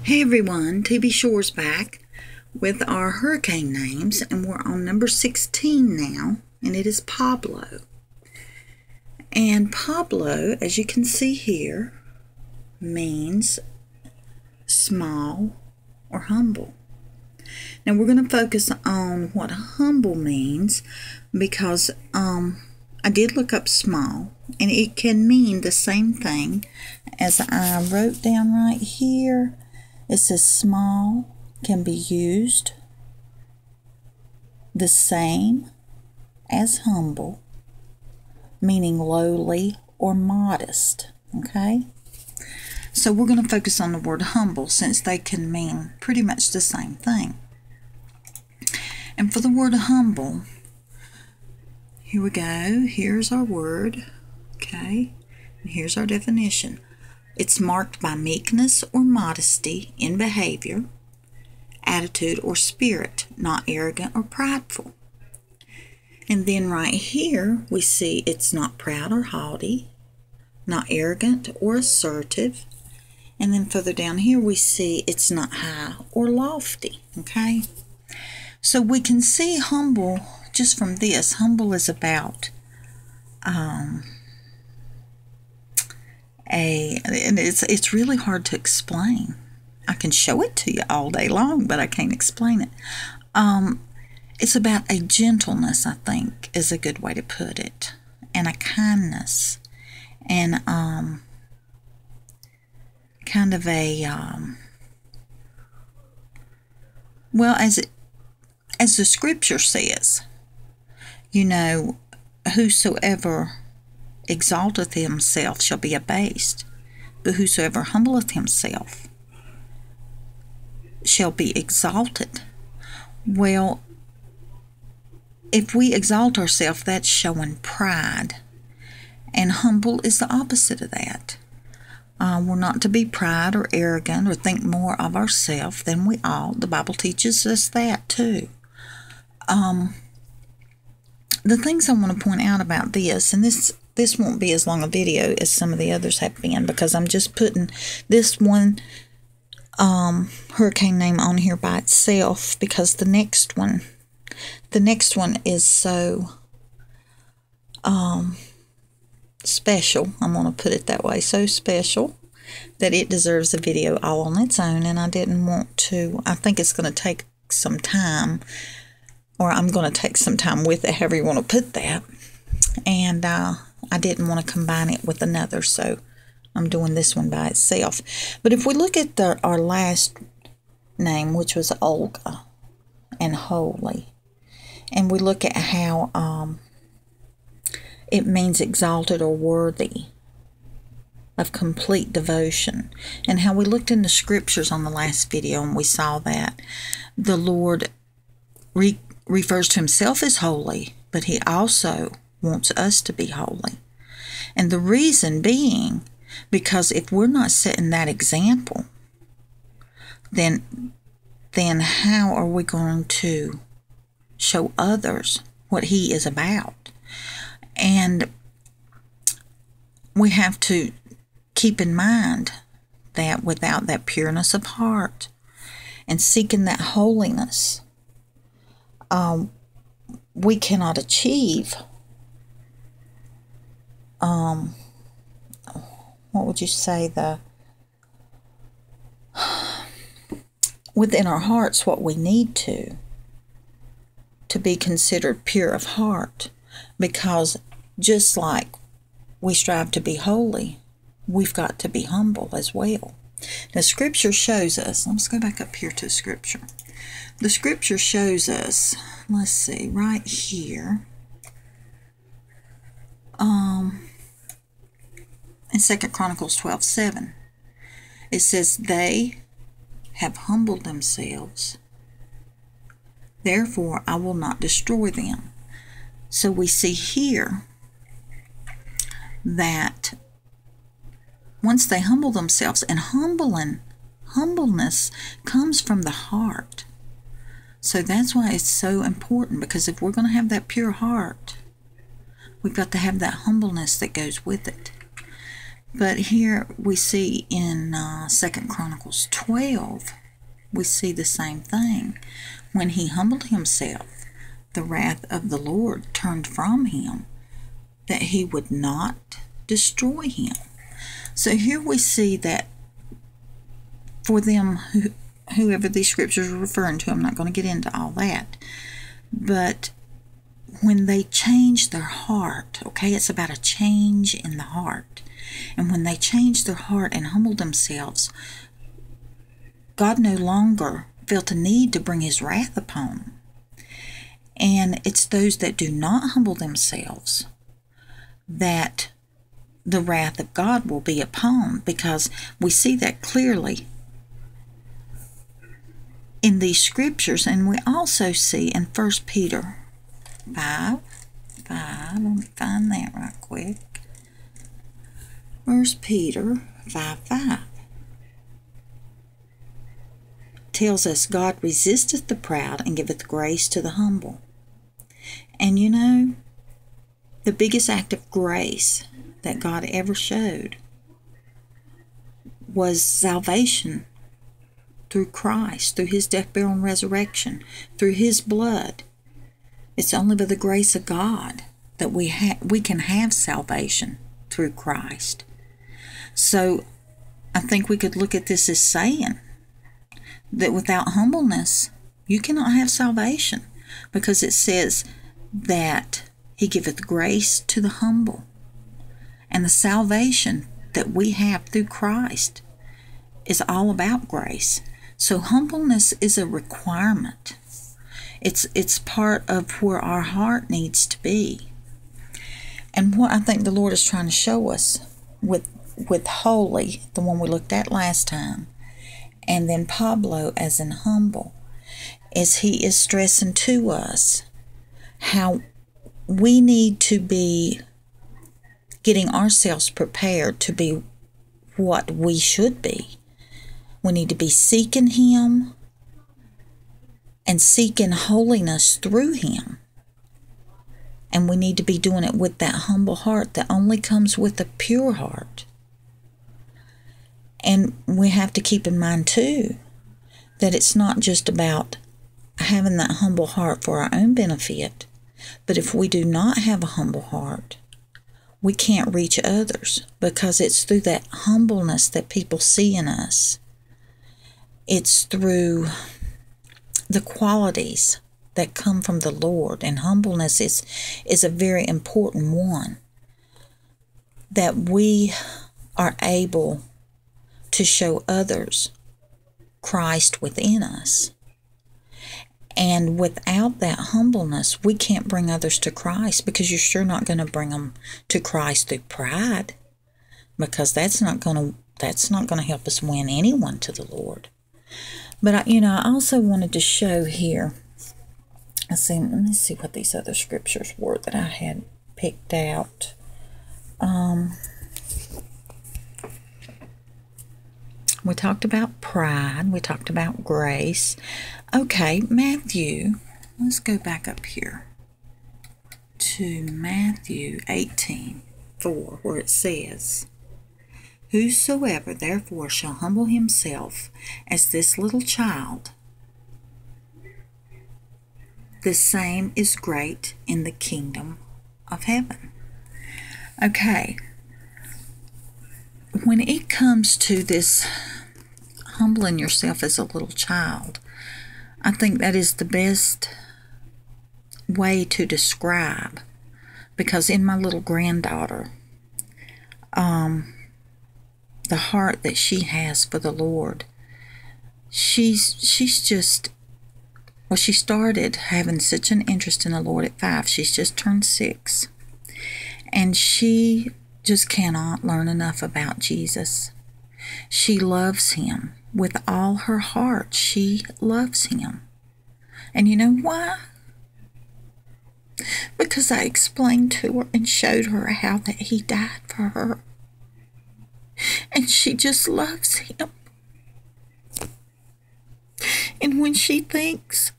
Hey everyone, TB Shore's back with our hurricane names, and we're on number 16 now, and it is Pablo. And Pablo, as you can see here, means small or humble. Now we're going to focus on what humble means because I did look up small, and it can mean the same thing as I wrote down right here. It says small can be used the same as humble, meaning lowly or modest, okay? So we're going to focus on the word humble since they can mean pretty much the same thing. And for the word humble, here we go. Here's our word, okay? And here's our definition. It's marked by meekness or modesty in behavior, attitude, or spirit, not arrogant or prideful. And then right here, we see it's not proud or haughty, not arrogant or assertive. And then further down here, we see it's not high or lofty, okay? So we can see humble, just from this, humble is about and it's really hard to explain. I can show it to you all day long, but I can't explain it. It's about a gentleness, I think, is a good way to put it, and a kindness, and kind of a well, as the scripture says, you know, whosoever exalteth himself shall be abased, but whosoever humbleth himself shall be exalted. Well, if we exalt ourselves, that's showing pride, and humble is the opposite of that. We're not to be proud or arrogant or think more of ourselves than we ought. The Bible teaches us that too. The things I want to point out about this, and this won't be as long a video as some of the others have been, because I'm just putting this one hurricane name on here by itself, because the next one is so special. I'm going to put it that way, so special that it deserves a video all on its own, and I didn't want to. I think it's going to take some time, or I'm going to take some time with it, however you want to put that, and I didn't want to combine it with another, so I'm doing this one by itself. But if we look at our last name, which was Olga and holy, and we look at how it means exalted or worthy of complete devotion, and how we looked in the scriptures on the last video, and we saw that the Lord refers to himself as holy, but he also wants us to be holy. And the reason being, because if we're not setting that example, then how are we going to show others what he is about? And we have to keep in mind that without that pureness of heart and seeking that holiness, we cannot achieve what would you say, within our hearts, what we need to be considered pure of heart. Because just like we strive to be holy, we've got to be humble as well. The scripture shows us, let's go back up here to scripture. The scripture shows us, let's see, right here, in 2 Chronicles 12:7, it says, they have humbled themselves, therefore I will not destroy them. So we see here that once they humble themselves, and humbleness comes from the heart. So that's why it's so important, because if we're going to have that pure heart, we've got to have that humbleness that goes with it. But here we see in 2 Chronicles 12, we see the same thing. When he humbled himself, the wrath of the Lord turned from him, that he would not destroy him. So here we see that for them, whoever these scriptures are referring to, I'm not going to get into all that, but when they change their heart, okay, it's about a change in the heart. And when they changed their heart and humbled themselves, God no longer felt a need to bring his wrath upon them. And it's those that do not humble themselves that the wrath of God will be upon, because we see that clearly in these scriptures. And we also see in 1 Peter 5, let me find that right quick. 1 Peter 5:5 tells us, God resisteth the proud and giveth grace to the humble. And you know, the biggest act of grace that God ever showed was salvation through Christ, through his death, burial, and resurrection, through his blood. It's only by the grace of God that we can have salvation through Christ. So I think we could look at this as saying that without humbleness, you cannot have salvation, because it says that he giveth grace to the humble. And the salvation that we have through Christ is all about grace. So humbleness is a requirement. It's part of where our heart needs to be. And what I think the Lord is trying to show us with holy, the one we looked at last time, and then Pablo as in humble, is he is stressing to us how we need to be getting ourselves prepared to be what we should be. We need to be seeking him and seeking holiness through him. And we need to be doing it with that humble heart that only comes with a pure heart. And we have to keep in mind too that it's not just about having that humble heart for our own benefit, but if we do not have a humble heart, we can't reach others, because it's through that humbleness that people see in us. It's through the qualities that come from the Lord, and humbleness is a very important one, that we are able to show others Christ within us. And without that humbleness, we can't bring others to Christ, because you're sure not going to bring them to Christ through pride, because that's not going to help us win anyone to the Lord. But I also wanted to show here. Let me see what these other scriptures were that I had picked out. We talked about pride. We talked about grace. Okay, Matthew. Let's go back up here to Matthew 18:4, where it says, Whosoever therefore shall humble himself as this little child, the same is great in the kingdom of heaven. Okay, when it comes to this humbling yourself as a little child, I think that is the best way to describe, because in my little granddaughter, the heart that she has for the Lord, she's just, well, she started having such an interest in the Lord at 5. She's just turned 6. And she just cannot learn enough about Jesus. She loves him with all her heart. She loves him. And you know why? Because I explained to her and showed her how that he died for her. And she just loves him. And when she thinks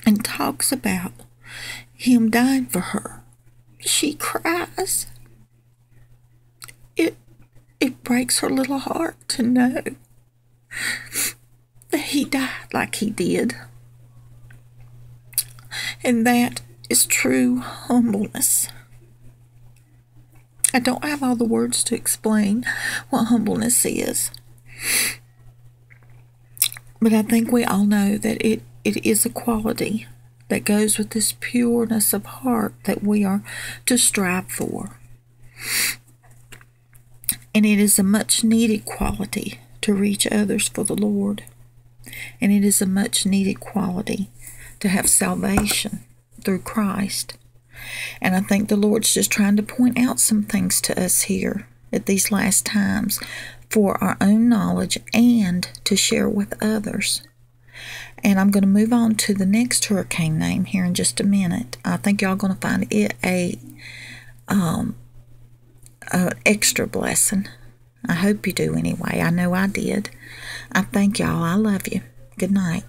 and talks about him dying for her, she cries. it breaks her little heart to know that he died like he did. And that is true humbleness. I don't have all the words to explain what humbleness is, but I think we all know that it is a quality that goes with this pureness of heart that we are to strive for. And it is a much needed quality to reach others for the Lord. And it is a much needed quality to have salvation through Christ. And I think the Lord's just trying to point out some things to us here at these last times for our own knowledge and to share with others. And I'm going to move on to the next hurricane name here in just a minute. I think y'all going to find it a extra blessing. I hope you do anyway. I know I did. I thank y'all. I love you. Good night.